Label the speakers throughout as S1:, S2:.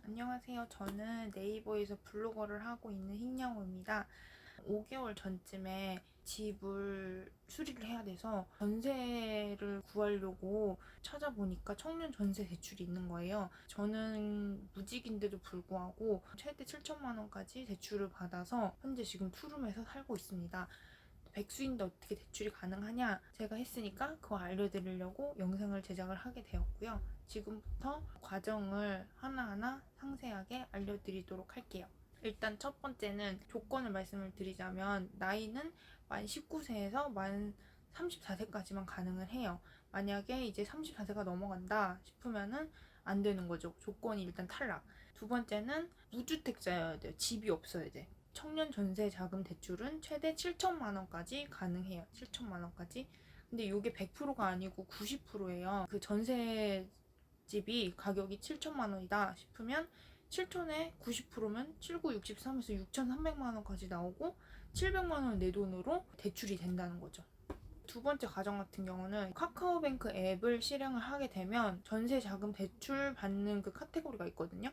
S1: 안녕하세요. 저는 네이버에서 블로거를 하고 있는 흰영우입니다. 5개월 전쯤에 집을 수리를 해야 돼서 전세를 구하려고 찾아보니까 청년 전세 대출이 있는 거예요. 저는 무직인데도 불구하고 최대 7천만 원까지 대출을 받아서 현재 지금 투룸에서 살고 있습니다. 백수인데 어떻게 대출이 가능하냐? 제가 했으니까 그거 알려드리려고 영상을 제작을 하게 되었고요. 지금부터 과정을 하나하나 상세하게 알려드리도록 할게요. 일단 첫 번째는 조건을 말씀을 드리자면 나이는 만 19세에서 만 34세까지만 가능을 해요. 만약에 이제 34세가 넘어간다 싶으면은 안 되는 거죠. 조건이 일단 탈락. 두 번째는 무주택자여야 돼요. 집이 없어야 돼. 청년 전세 자금 대출은 최대 7천만 원까지 가능해요. 7천만 원까지. 근데 이게 100%가 아니고 90%예요. 그 전세 집이 가격이 7천만 원이다 싶으면 7천에 90%면 79, 63에서 6,300만 원까지 나오고 700만 원 내 돈으로 대출이 된다는 거죠. 두 번째 과정 같은 경우는 카카오뱅크 앱을 실행을 하게 되면 전세 자금 대출 받는 그 카테고리가 있거든요.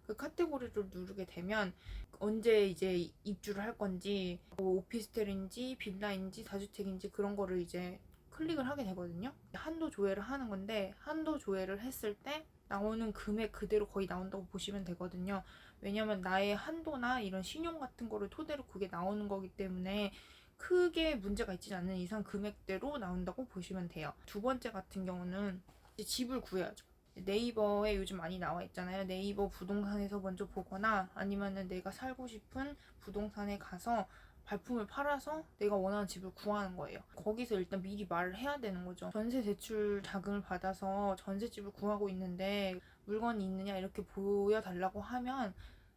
S1: 그 카테고리를 누르게 되면 언제 이제 입주를 할 건지 뭐 오피스텔인지 빌라인지 다주택인지 그런 거를 이제 클릭을 하게 되거든요. 한도 조회를 하는 건데 한도 조회를 했을 때 나오는 금액 그대로 거의 나온다고 보시면 되거든요. 왜냐면 나의 한도나 이런 신용 같은 거를 토대로 그게 나오는 거기 때문에 크게 문제가 있지 않는 이상 금액대로 나온다고 보시면 돼요. 두 번째 같은 경우는 이제 집을 구해야죠. 네이버에 요즘 많이 나와 있잖아요. 네이버 부동산에서 먼저 보거나 아니면은 내가 살고 싶은 부동산에 가서 발품을 팔아서 내가 원하는 집을 구하는 거예요. 거기서 일단 미리 말을 해야 되는 거죠. 전세 대출 자금을 받아서 전세집을 구하고 있는데 물건이 있느냐 이렇게 보여달라고 하면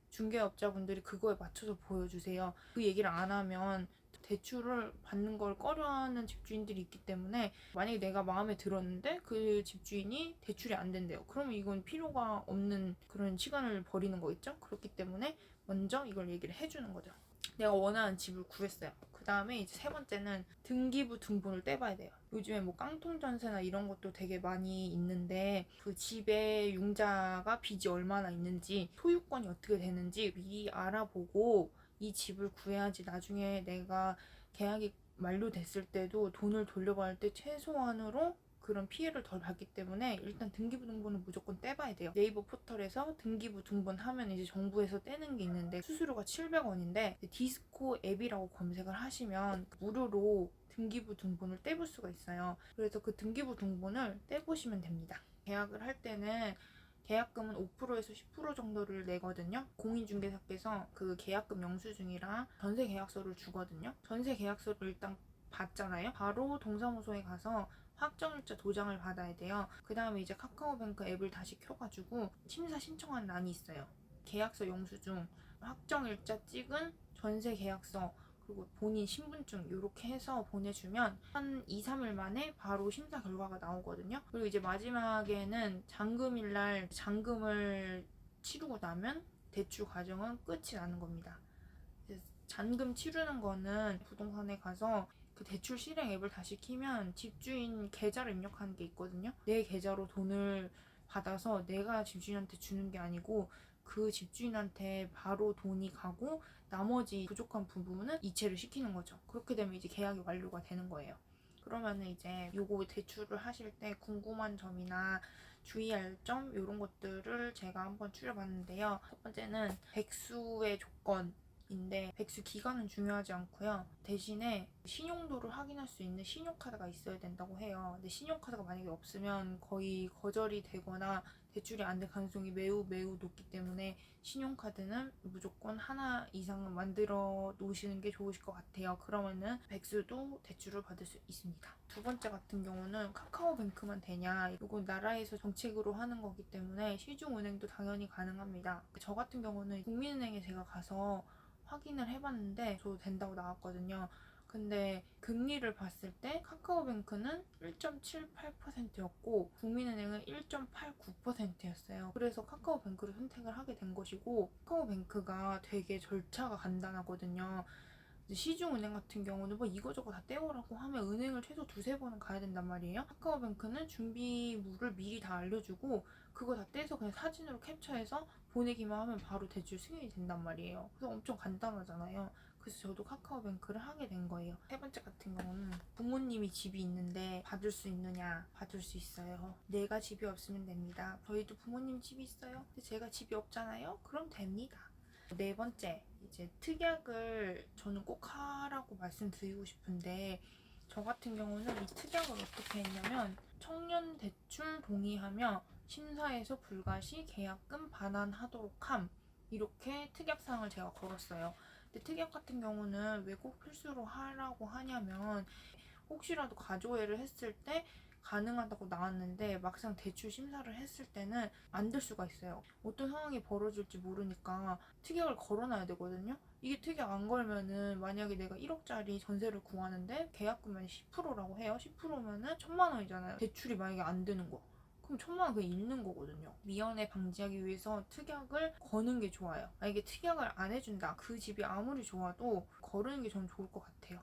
S1: 중개업자분들이 그거에 맞춰서 보여주세요. 그 얘기를 안 하면 대출을 받는 걸 꺼려하는 집주인들이 있기 때문에 만약에 내가 마음에 들었는데 그 집주인이 대출이 안 된대요. 그러면 이건 필요가 없는 그런 시간을 버리는 거겠죠? 그렇기 때문에 먼저 이걸 얘기를 해주는 거죠. 내가 원하는 집을 구했어요. 그 다음에 이제 세 번째는 등기부 등본을 떼봐야 돼요. 요즘에 뭐 깡통 전세나 이런 것도 되게 많이 있는데 그 집에 융자가 빚이 얼마나 있는지 소유권이 어떻게 되는지 미리 알아보고 이 집을 구해야지 나중에 내가 계약이 만료됐을 때도 돈을 돌려받을 때 최소한으로 그런 피해를 덜 받기 때문에 일단 등기부 등본은 무조건 떼봐야 돼요. 네이버 포털에서 등기부 등본 하면 이제 정부에서 떼는 게 있는데 수수료가 700원인데 디스코 앱이라고 검색을 하시면 무료로 등기부 등본을 떼볼 수가 있어요. 그래서 그 등기부 등본을 떼보시면 됩니다. 계약을 할 때는 계약금은 5%에서 10% 정도를 내거든요. 공인중개사께서 그 계약금 영수증이랑 전세 계약서를 주거든요. 전세 계약서를 일단 받잖아요. 바로 동사무소에 가서 확정일자 도장을 받아야 돼요. 그 다음에 이제 카카오뱅크 앱을 다시 켜가지고 심사 신청하는 란이 있어요. 계약서 영수증, 확정일자 찍은 전세 계약서, 그리고 본인 신분증 이렇게 해서 보내주면 한 2, 3일 만에 바로 심사 결과가 나오거든요. 그리고 이제 마지막에는 잔금일날 잔금을 치르고 나면 대출 과정은 끝이 나는 겁니다. 잔금 치르는 거는 부동산에 가서 그 대출 실행 앱을 다시 키면 집주인 계좌를 입력하는 게 있거든요. 내 계좌로 돈을 받아서 내가 집주인한테 주는 게 아니고 그 집주인한테 바로 돈이 가고 나머지 부족한 부분은 이체를 시키는 거죠. 그렇게 되면 이제 계약이 완료가 되는 거예요. 그러면은 이제 요거 대출을 하실 때 궁금한 점이나 주의할 점 이런 것들을 제가 한번 추려봤는데요. 첫 번째는 백수의 조건 인데 백수 기간은 중요하지 않고요. 대신에 신용도를 확인할 수 있는 신용카드가 있어야 된다고 해요. 근데 신용카드가 만약에 없으면 거의 거절이 되거나 대출이 안 될 가능성이 매우 매우 높기 때문에 신용카드는 무조건 하나 이상은 만들어 놓으시는 게 좋으실 것 같아요. 그러면은 백수도 대출을 받을 수 있습니다. 두 번째 같은 경우는 카카오뱅크만 되냐, 이건 나라에서 정책으로 하는 거기 때문에 시중은행도 당연히 가능합니다. 저 같은 경우는 국민은행에 제가 가서 확인을 해봤는데 저도 된다고 나왔거든요. 근데 금리를 봤을 때 카카오뱅크는 1.78%였고 국민은행은 1.89%였어요. 그래서 카카오뱅크를 선택을 하게 된 것이고 카카오뱅크가 되게 절차가 간단하거든요. 시중은행 같은 경우는 뭐 이거저거 다 떼오라고 하면 은행을 최소 두세 번은 가야 된단 말이에요. 카카오뱅크는 준비물을 미리 다 알려주고 그거 다 떼서 그냥 사진으로 캡처해서 보내기만 하면 바로 대출 승인이 된단 말이에요. 그래서 엄청 간단하잖아요. 그래서 저도 카카오뱅크를 하게 된 거예요. 세 번째 같은 경우는 부모님이 집이 있는데 받을 수 있느냐? 받을 수 있어요. 내가 집이 없으면 됩니다. 저희도 부모님 집이 있어요. 근데 제가 집이 없잖아요? 그럼 됩니다. 네 번째, 이제 특약을 저는 꼭 하라고 말씀드리고 싶은데 저 같은 경우는 이 특약을 어떻게 했냐면 청년 대출 동의하며 심사에서 불가시 계약금 반환하도록 함 이렇게 특약사항을 제가 걸었어요. 근데 특약 같은 경우는 왜 꼭 필수로 하라고 하냐면 혹시라도 가조회를 했을 때 가능하다고 나왔는데 막상 대출 심사를 했을 때는 안 될 수가 있어요. 어떤 상황이 벌어질지 모르니까 특약을 걸어놔야 되거든요. 이게 특약 안 걸면은 만약에 내가 1억짜리 전세를 구하는데 계약금이 10%라고 해요. 10%면은 1,000만 원이잖아요. 대출이 만약에 안 되는 거. 그럼 1,000만 원 그냥 잃는 거거든요. 미연에 방지하기 위해서 특약을 거는 게 좋아요. 만약에 특약을 안 해준다. 그 집이 아무리 좋아도 거르는 게 저는 좋을 것 같아요.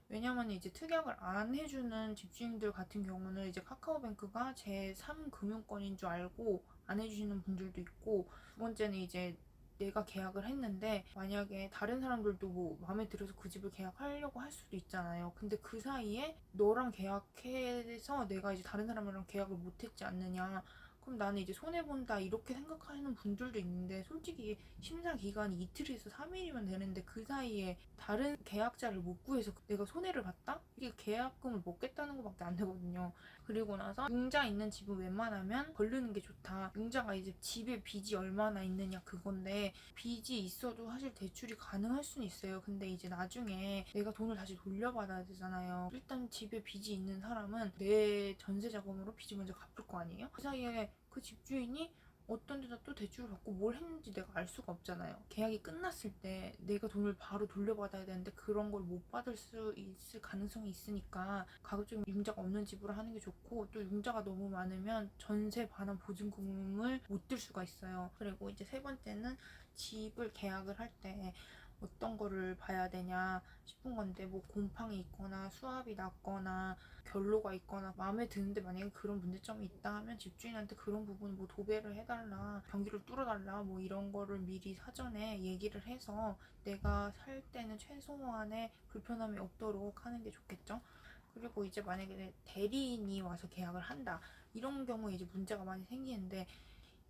S1: 왜냐면 이제 특약을 안 해주는 집주인들 같은 경우는 이제 카카오뱅크가 제3금융권인 줄 알고 안 해주시는 분들도 있고, 두 번째는 이제 내가 계약을 했는데 만약에 다른 사람들도 뭐 마음에 들어서 그 집을 계약하려고 할 수도 있잖아요. 근데 그 사이에 너랑 계약해서 내가 이제 다른 사람이랑 계약을 못했지 않느냐, 그럼 나는 이제 손해본다 이렇게 생각하는 분들도 있는데, 솔직히 심사 기간이 이틀에서 3일이면 되는데 그 사이에 다른 계약자를 못 구해서 내가 손해를 봤다? 이게 계약금을 먹겠다는 것밖에 안 되거든요. 그리고 나서 융자 있는 집은 웬만하면 걸르는 게 좋다. 융자가 이제 집에 빚이 얼마나 있느냐 그건데, 빚이 있어도 사실 대출이 가능할 수는 있어요. 근데 이제 나중에 내가 돈을 다시 돌려받아야 되잖아요. 일단 집에 빚이 있는 사람은 내 전세 자금으로 빚을 먼저 갚을 거 아니에요? 그 사이에 그 집주인이 어떤 데다 또 대출을 받고 뭘 했는지 내가 알 수가 없잖아요. 계약이 끝났을 때 내가 돈을 바로 돌려받아야 되는데 그런 걸 못 받을 수 있을 가능성이 있으니까 가급적이면 융자가 없는 집으로 하는 게 좋고, 또 융자가 너무 많으면 전세 반환 보증금을 못 들 수가 있어요. 그리고 이제 세 번째는 집을 계약을 할 때 어떤 거를 봐야 되냐 싶은 건데, 뭐 곰팡이 있거나 수압이 낮거나 결로가 있거나 마음에 드는데 만약에 그런 문제점이 있다 하면 집주인한테 그런 부분 뭐 도배를 해달라, 변기를 뚫어달라, 뭐 이런 거를 미리 사전에 얘기를 해서 내가 살 때는 최소한의 불편함이 없도록 하는 게 좋겠죠. 그리고 이제 만약에 대리인이 와서 계약을 한다 이런 경우에 이제 문제가 많이 생기는데,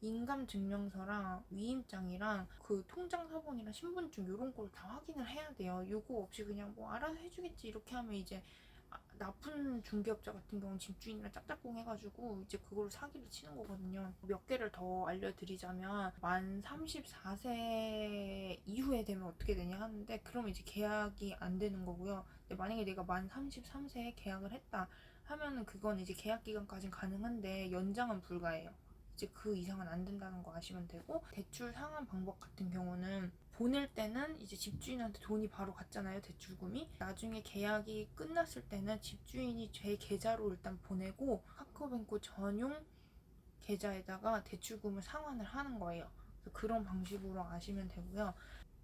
S1: 인감증명서랑 위임장이랑 그 통장사본이랑 신분증 이런 걸 다 확인을 해야 돼요. 요거 없이 그냥 뭐 알아서 해주겠지 이렇게 하면 이제 나쁜 중개업자 같은 경우는 집주인이랑 짝짝꿍 해가지고 이제 그걸로 사기를 치는 거거든요. 몇 개를 더 알려드리자면, 만 34세 이후에 되면 어떻게 되냐 하는데, 그러면 이제 계약이 안 되는 거고요. 근데 만약에 내가 만 33세에 계약을 했다 하면은 그건 이제 계약 기간까지는 가능한데 연장은 불가해요. 이제 그 이상은 안 된다는 거 아시면 되고, 대출 상환 방법 같은 경우는 보낼 때는 이제 집주인한테 돈이 바로 갔잖아요, 대출금이. 나중에 계약이 끝났을 때는 집주인이 제 계좌로 일단 보내고 카카오뱅크 전용 계좌에다가 대출금을 상환을 하는 거예요. 그런 방식으로 아시면 되고요.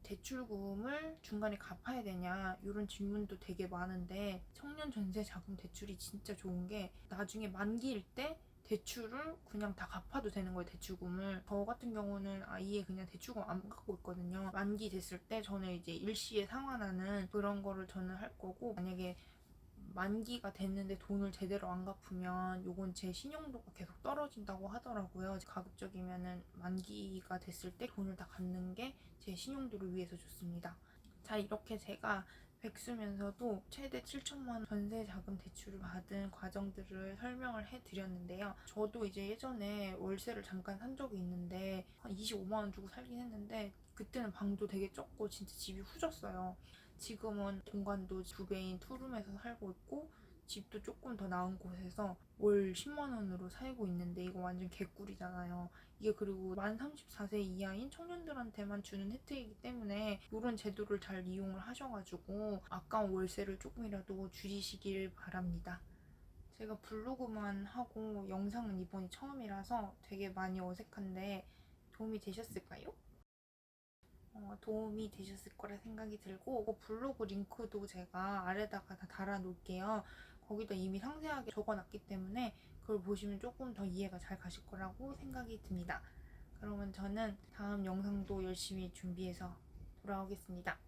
S1: 대출금을 중간에 갚아야 되냐 이런 질문도 되게 많은데, 청년 전세 자금 대출이 진짜 좋은 게 나중에 만기일 때 대출을 그냥 다 갚아도 되는 거예요. 대출금을. 저 같은 경우는 아예 그냥 대출금 안 갖고 있거든요. 만기 됐을 때 저는 이제 일시에 상환하는 그런 거를 저는 할 거고, 만약에 만기가 됐는데 돈을 제대로 안 갚으면 요건 제 신용도가 계속 떨어진다고 하더라고요. 가급적이면은 만기가 됐을 때 돈을 다 갚는 게 제 신용도를 위해서 좋습니다. 자, 이렇게 제가 백수면서도 최대 7천만 원 전세 자금 대출을 받은 과정들을 설명을 해드렸는데요. 저도 이제 예전에 월세를 잠깐 산 적이 있는데 한 25만 원 주고 살긴 했는데, 그때는 방도 되게 적고 진짜 집이 후졌어요. 지금은 공간도 2배인 투룸에서 살고 있고 집도 조금 더 나은 곳에서 월 10만 원으로 살고 있는데, 이거 완전 개꿀이잖아요. 이게 그리고 만 34세 이하인 청년들한테만 주는 혜택이기 때문에 이런 제도를 잘 이용을 하셔가지고 아까운 월세를 조금이라도 줄이시길 바랍니다. 제가 블로그만 하고 영상은 이번이 처음이라서 되게 많이 어색한데 도움이 되셨을까요? 도움이 되셨을 거라 생각이 들고 블로그 링크도 제가 아래다가 다 달아 놓을게요. 거기다 이미 상세하게 적어놨기 때문에 그걸 보시면 조금 더 이해가 잘 가실 거라고 생각이 듭니다. 그러면 저는 다음 영상도 열심히 준비해서 돌아오겠습니다.